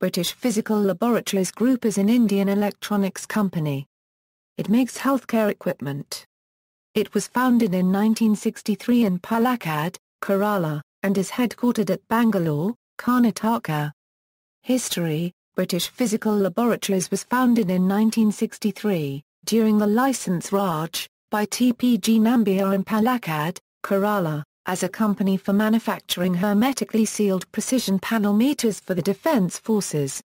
British Physical Laboratories Group is an Indian electronics company. It makes healthcare equipment. It was founded in 1963 in Palakkad, Kerala, and is headquartered at Bangalore, Karnataka. History: British Physical Laboratories was founded in 1963, during the License Raj, by TPG Nambiar in Palakkad, Kerala, as a company for manufacturing hermetically sealed precision panel meters for the Defence Forces.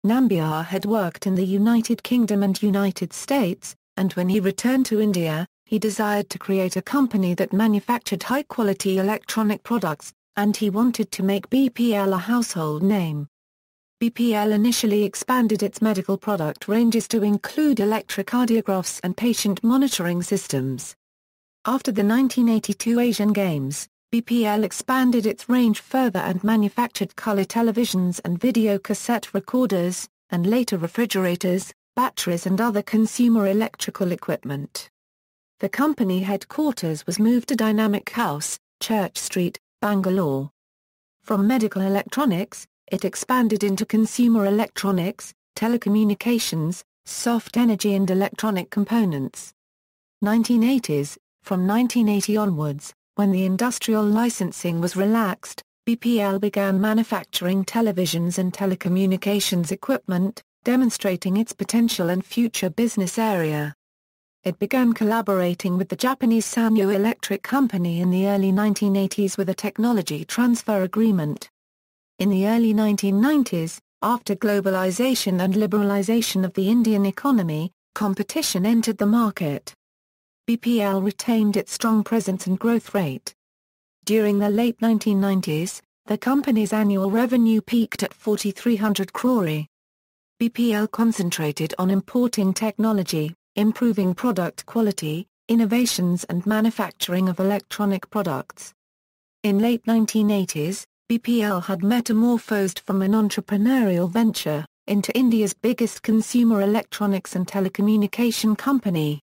Nambiar had worked in the United Kingdom and United States, and when he returned to India, he desired to create a company that manufactured high-quality electronic products, and he wanted to make BPL a household name. BPL initially expanded its medical product ranges to include electrocardiographs and patient monitoring systems. After the 1982 Asian Games, BPL expanded its range further and manufactured color televisions and video cassette recorders, and later refrigerators, batteries and other consumer electrical equipment. The company headquarters was moved to Dynamic House, Church Street, Bangalore. From medical electronics, it expanded into consumer electronics, telecommunications, soft energy and electronic components. 1980s. From 1980 onwards, when the industrial licensing was relaxed, BPL began manufacturing televisions and telecommunications equipment, demonstrating its potential and future business area. It began collaborating with the Japanese Sanyo Electric Company in the early 1980s with a technology transfer agreement. In the early 1990s, after globalization and liberalization of the Indian economy, competition entered the market. BPL retained its strong presence and growth rate. During the late 1990s, the company's annual revenue peaked at 4,300 crore. BPL concentrated on importing technology, improving product quality, innovations and manufacturing of electronic products. In late 1980s, BPL had metamorphosed from an entrepreneurial venture into India's biggest consumer electronics and telecommunication company.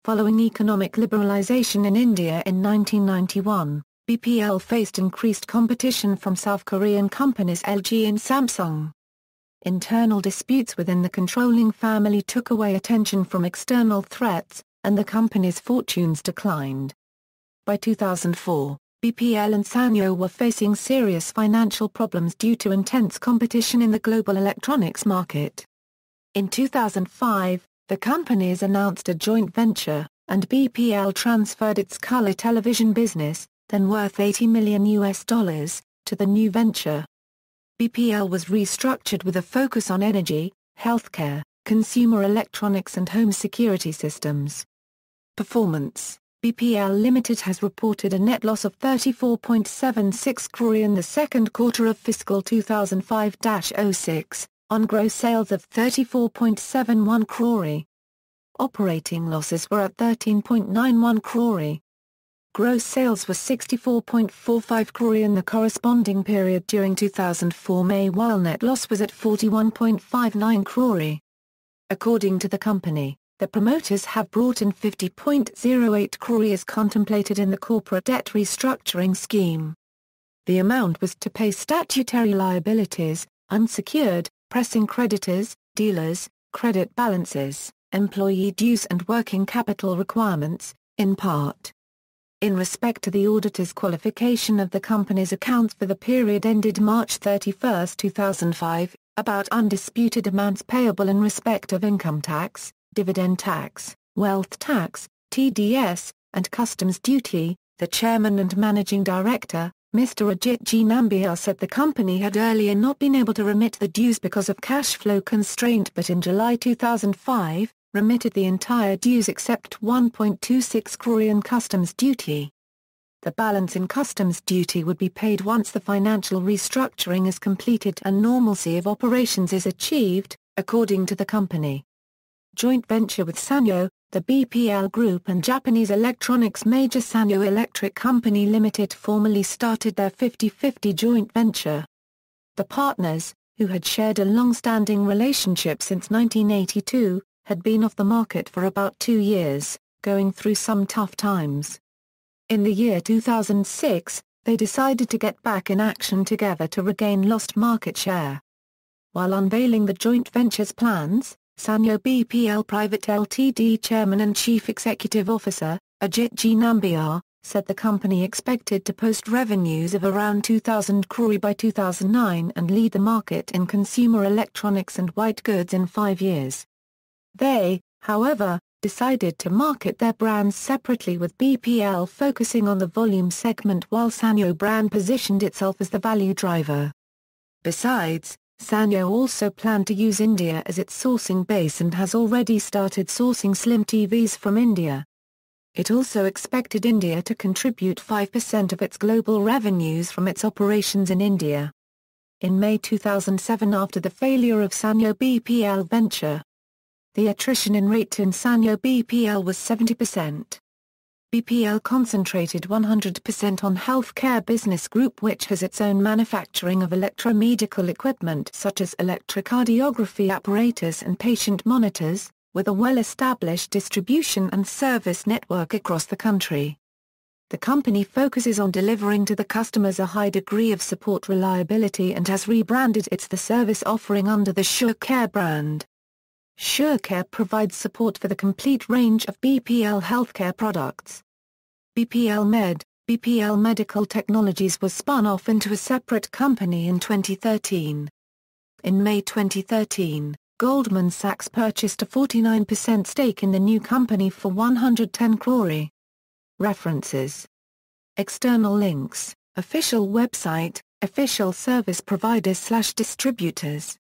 Following economic liberalization in India in 1991, BPL faced increased competition from South Korean companies LG and Samsung. Internal disputes within the controlling family took away attention from external threats, and the company's fortunes declined. By 2004, BPL and Sanyo were facing serious financial problems due to intense competition in the global electronics market. In 2005, the companies announced a joint venture, and BPL transferred its color television business, then worth $80 million, to the new venture. BPL was restructured with a focus on energy, healthcare, consumer electronics and home security systems. Performance: BPL Limited has reported a net loss of 34.76 crore in the second quarter of fiscal 2005-06. On gross sales of 34.71 crore. Operating losses were at 13.91 crore. Gross sales were 64.45 crore in the corresponding period during 2004 May, while net loss was at 41.59 crore. According to the company, the promoters have brought in 50.08 crore as contemplated in the corporate debt restructuring scheme. The amount was to pay statutory liabilities, unsecured, pressing creditors, dealers, credit balances, employee dues and working capital requirements, in part. In respect to the auditor's qualification of the company's accounts for the period ended March 31, 2005, about undisputed amounts payable in respect of income tax, dividend tax, wealth tax, TDS, and customs duty, the chairman and managing director, Mr. Ajit G. Nambiar said the company had earlier not been able to remit the dues because of cash flow constraint, but in July 2005, remitted the entire dues except 1.26 crore in customs duty. The balance in customs duty would be paid once the financial restructuring is completed and normalcy of operations is achieved, according to the company. Joint venture with Sanyo, the BPL Group and Japanese electronics major Sanyo Electric Company Limited formally started their 50-50 joint venture. The partners, who had shared a long-standing relationship since 1982, had been off the market for about 2 years, going through some tough times. In the year 2006, they decided to get back in action together to regain lost market share. While unveiling the joint venture's plans, Sanyo BPL Private Ltd Chairman and Chief Executive Officer, Ajit G. Nambiar, said the company expected to post revenues of around 2,000 crore by 2009 and lead the market in consumer electronics and white goods in 5 years. They, however, decided to market their brands separately, with BPL focusing on the volume segment while Sanyo brand positioned itself as the value driver. Besides, Sanyo also planned to use India as its sourcing base and has already started sourcing slim TVs from India. It also expected India to contribute 5% of its global revenues from its operations in India. In May 2007, after the failure of Sanyo BPL venture, the attrition rate in Sanyo BPL was 70%. BPL concentrated 100% on healthcare business group, which has its own manufacturing of electromedical equipment such as electrocardiography apparatus and patient monitors, with a well-established distribution and service network across the country. The company focuses on delivering to the customers a high degree of support reliability and has rebranded its The Service offering under the SureCare brand. SureCare provides support for the complete range of BPL healthcare products. BPL Medical Technologies was spun off into a separate company in 2013. In May 2013, Goldman Sachs purchased a 49% stake in the new company for 110 crore. References. External links, official website, official service providers/distributors.